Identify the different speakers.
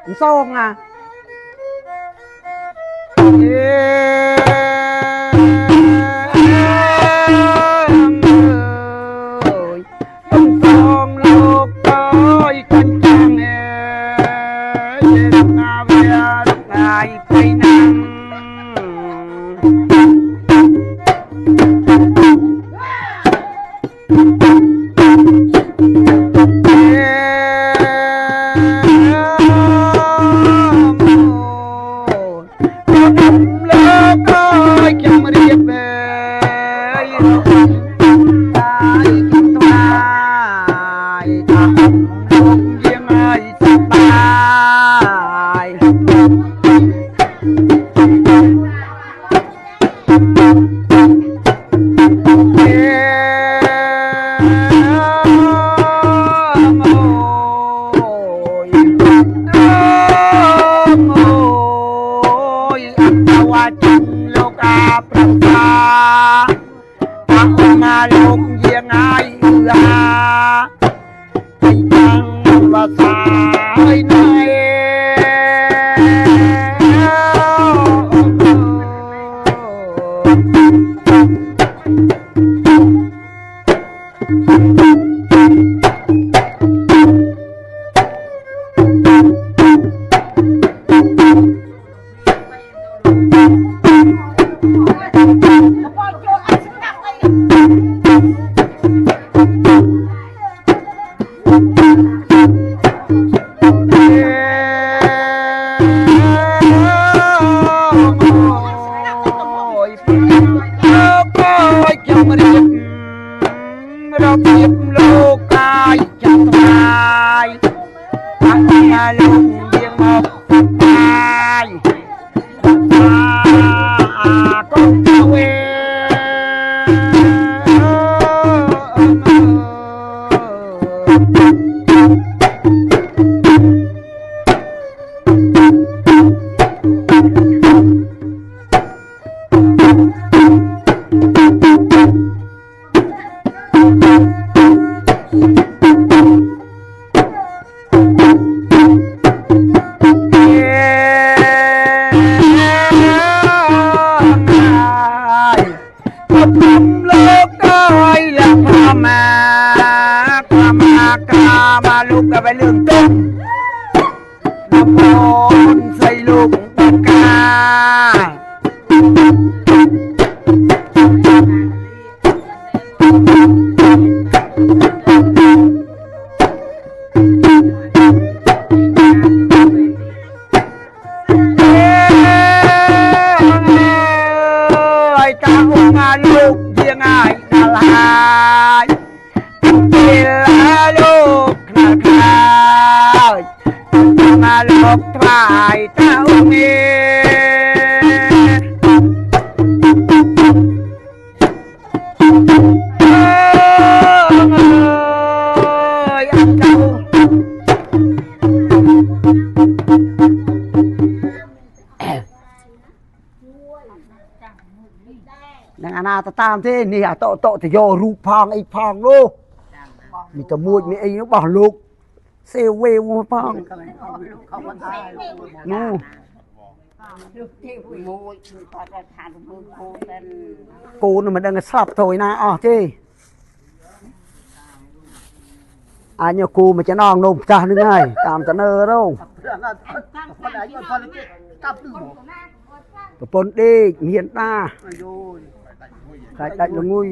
Speaker 1: Xong à. Xong lúc tôi canh chàng Việt Nam Việt Ngài Tây Nam tam thế nè tội thì do rụp phong ấy phong luôn mình tao mua mấy ấy nó bỏ lục xêu quê mua phong nô cô nó mà đang sập thôi na chứ ai nhờ cô mà cho non nôm cha nữa ngay cảm ta nơ đâu bồn đi hiện ta đại là ngui